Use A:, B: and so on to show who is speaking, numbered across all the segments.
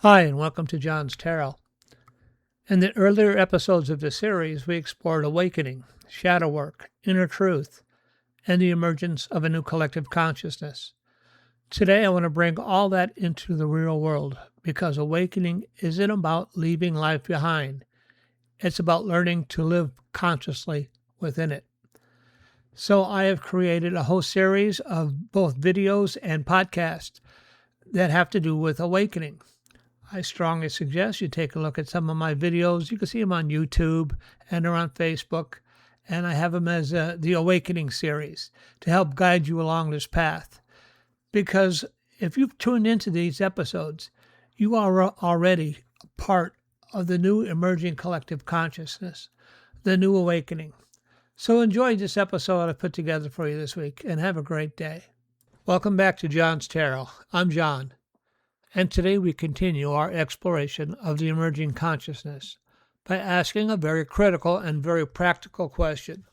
A: Hi, and welcome to JohnsTarot. In the earlier episodes of the series, we explored awakening, shadow work, inner truth, and the emergence of a new collective consciousness. Today, I want to bring all that into the real world, because awakening isn't about leaving life behind. It's about learning to live consciously within it. So I have created a whole series of both videos and podcasts that have to do with awakening. I strongly suggest you take a look at some of my videos. You can see them on YouTube and they're on Facebook. And I have them as the Awakening series to help guide you along this path. Because if you've tuned into these episodes, you are already a part of the new emerging collective consciousness, the new awakening. So enjoy this episode I've put together for you this week and have a great day. Welcome back to JohnsTarot. I'm John. And today we continue our exploration of the emerging consciousness by asking a very critical and very practical question.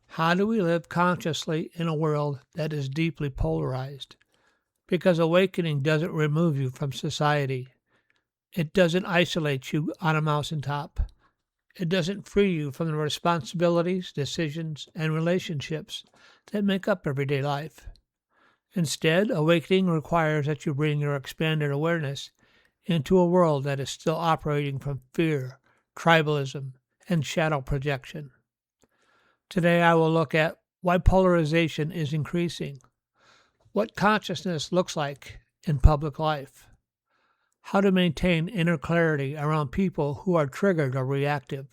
A: How do we live consciously in a world that is deeply polarized? Because awakening doesn't remove you from society. It doesn't isolate you on a mountaintop. It doesn't free you from the responsibilities, decisions, and relationships that make up everyday life. Instead, awakening requires that you bring your expanded awareness into a world that is still operating from fear, tribalism, and shadow projection. Today I will look at why polarization is increasing, what consciousness looks like in public life, how to maintain inner clarity around people who are triggered or reactive,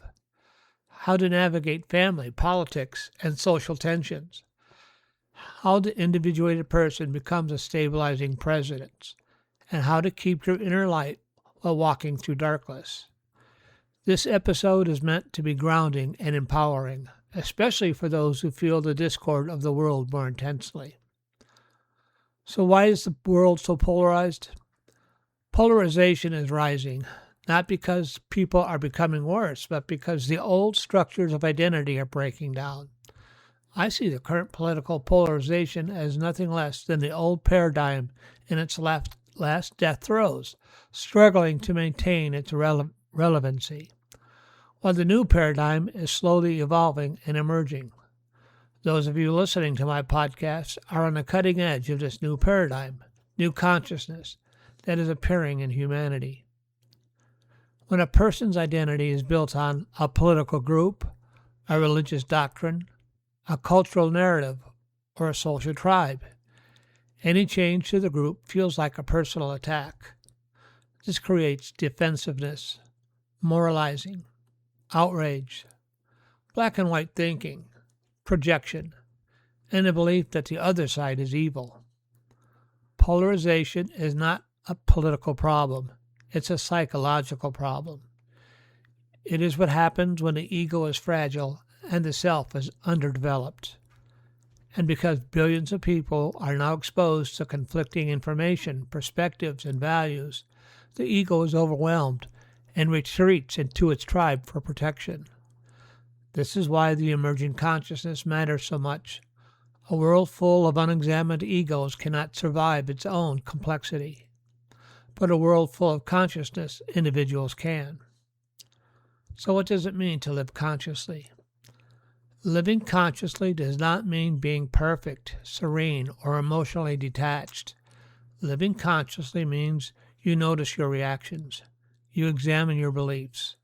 A: how to navigate family, politics, and social tensions, how the individuated person becomes a stabilizing presence, and how to keep your inner light while walking through darkness. This episode is meant to be grounding and empowering, especially for those who feel the discord of the world more intensely. So why is the world so polarized? Polarization is rising, not because people are becoming worse, but because the old structures of identity are breaking down. I see the current political polarization as nothing less than the old paradigm in its last death throes, struggling to maintain its relevancy, while the new paradigm is slowly evolving and emerging. Those of you listening to my podcast are on the cutting edge of this new paradigm, new consciousness that is appearing in humanity. When a person's identity is built on a political group, a religious doctrine, a cultural narrative, or a social tribe, any change to the group feels like a personal attack. This creates defensiveness, moralizing, outrage, black and white thinking, projection, and the belief that the other side is evil. Polarization is not a political problem, it's a psychological problem. It is what happens when the ego is fragile and the self is underdeveloped. And because billions of people are now exposed to conflicting information, perspectives, and values, the ego is overwhelmed and retreats into its tribe for protection. This is why the emerging consciousness matters so much. A world full of unexamined egos cannot survive its own complexity. But a world full of consciousness individuals can. So what does it mean to live consciously? Living consciously does not mean being perfect, serene, or emotionally detached. Living consciously means you notice your reactions. You examine your beliefs.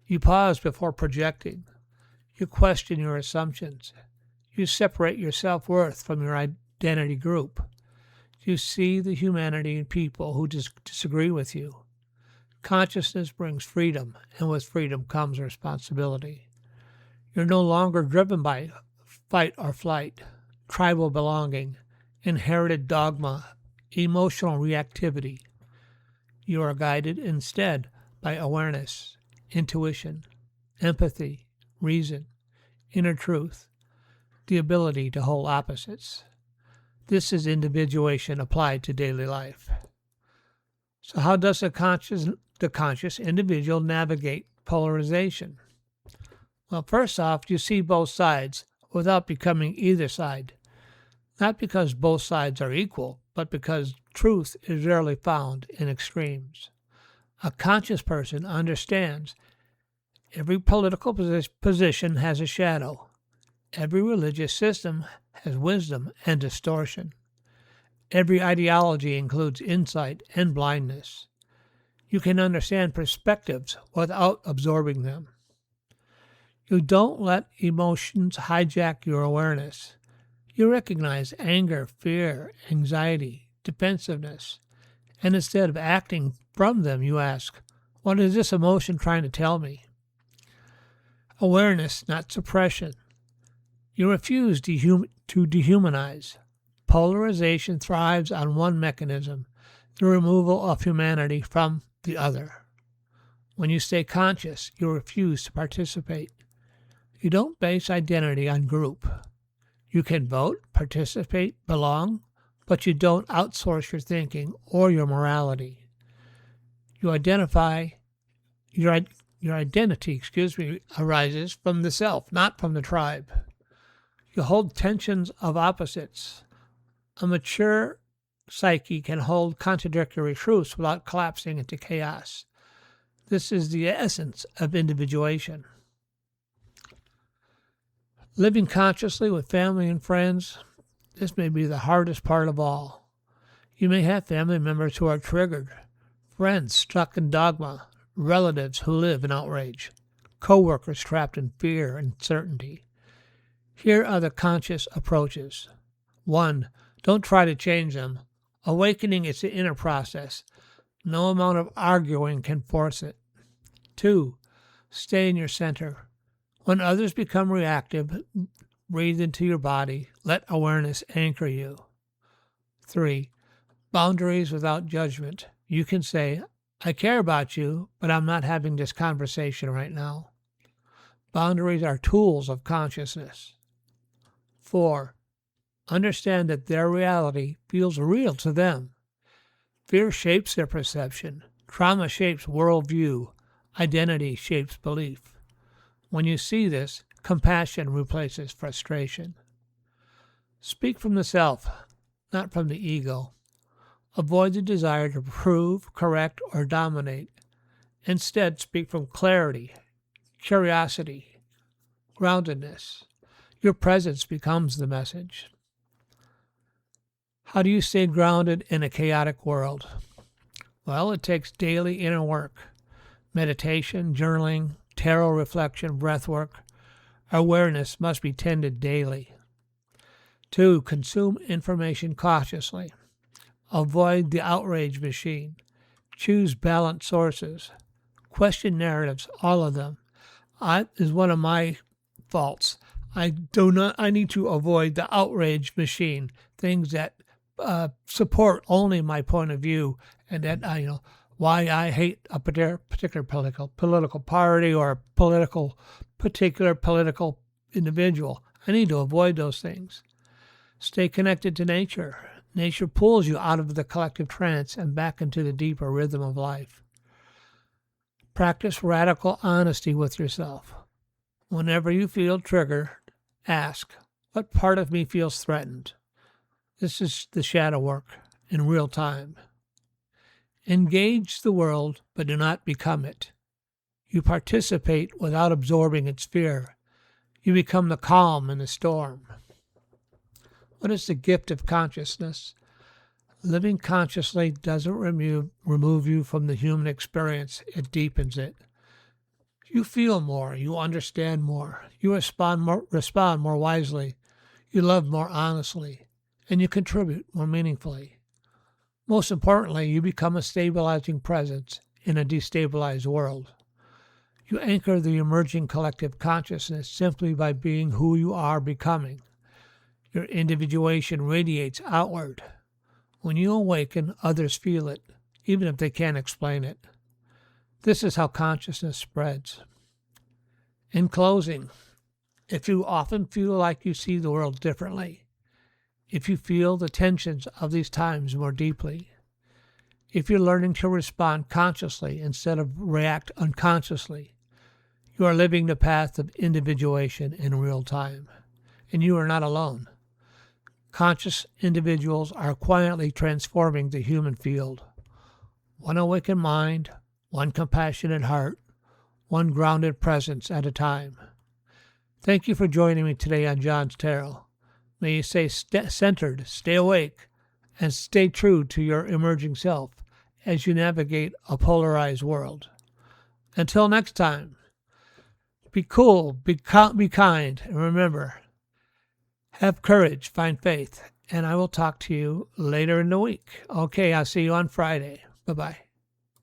A: You pause before projecting. You question your assumptions. You separate your self-worth from your identity group. You see the humanity in people who disagree with you. Consciousness brings freedom, and with freedom comes responsibility. You're no longer driven by fight or flight, tribal belonging, inherited dogma, emotional reactivity. You are guided instead by awareness, intuition, empathy, reason, inner truth, the ability to hold opposites. This is individuation applied to daily life. So how does the conscious individual navigate polarization? Well, first off, you see both sides without becoming either side. Not because both sides are equal, but because truth is rarely found in extremes. A conscious person understands every political position has a shadow. Every religious system has wisdom and distortion. Every ideology includes insight and blindness. You can understand perspectives without absorbing them. You don't let emotions hijack your awareness. You recognize anger, fear, anxiety, defensiveness, and instead of acting from them, you ask, what is this emotion trying to tell me? Awareness, not suppression. You refuse to dehumanize. Polarization thrives on one mechanism, the removal of humanity from the other. When you stay conscious, you refuse to participate. You don't base identity on group. You can vote, participate, belong, but you don't outsource your thinking or your morality. Your identity arises from the self, not from the tribe. You hold tensions of opposites. A mature psyche can hold contradictory truths without collapsing into chaos. This is the essence of individuation. Living consciously with family and friends, this may be the hardest part of all. You may have family members who are triggered, friends stuck in dogma, relatives who live in outrage, co-workers trapped in fear and uncertainty. Here are the conscious approaches. 1. Don't try to change them. Awakening is the inner process. No amount of arguing can force it. 2. Stay in your center. When others become reactive, breathe into your body. Let awareness anchor you. 3. Boundaries without judgment. You can say, I care about you, but I'm not having this conversation right now. Boundaries are tools of consciousness. 4. Understand that their reality feels real to them. Fear shapes their perception. Trauma shapes worldview. Identity shapes belief. When you see this, compassion replaces frustration. Speak from the self, not from the ego. Avoid the desire to prove, correct, or dominate. Instead, speak from clarity, curiosity, groundedness. Your presence becomes the message. How do you stay grounded in a chaotic world? Well, it takes daily inner work. Meditation, journaling, tarot reflection, breathwork. Awareness must be tended daily. 2. Consume information cautiously. Avoid the outrage machine. Choose balanced sources. Question narratives, all of them. Is one of my faults. I need to avoid the outrage machine, things that support only my point of view, and that why I hate a particular political party or a particular political individual. I need to avoid those things. Stay connected to nature. Nature pulls you out of the collective trance and back into the deeper rhythm of life. Practice radical honesty with yourself. Whenever you feel triggered, ask, what part of me feels threatened? This is the shadow work in real time. Engage the world, but do not become it. You participate without absorbing its fear. You become the calm in the storm. What is the gift of consciousness? Living consciously doesn't remove you from the human experience. It deepens it. You feel more. You understand more. You respond more wisely. You love more honestly. And you contribute more meaningfully. Most importantly, you become a stabilizing presence in a destabilized world. You anchor the emerging collective consciousness simply by being who you are becoming. Your individuation radiates outward. When you awaken, others feel it, even if they can't explain it. This is how consciousness spreads. In closing, if you often feel like you see the world differently, if you feel the tensions of these times more deeply, if you're learning to respond consciously instead of react unconsciously, you are living the path of individuation in real time, and you are not alone. Conscious individuals are quietly transforming the human field. One awakened mind, one compassionate heart, one grounded presence at a time. Thank you for joining me today on John's Tarot. May you stay centered, stay awake, and stay true to your emerging self as you navigate a polarized world. Until next time, be cool, be kind, and remember, have courage, find faith, and I will talk to you later in the week. Okay, I'll see you on Friday. Bye-bye.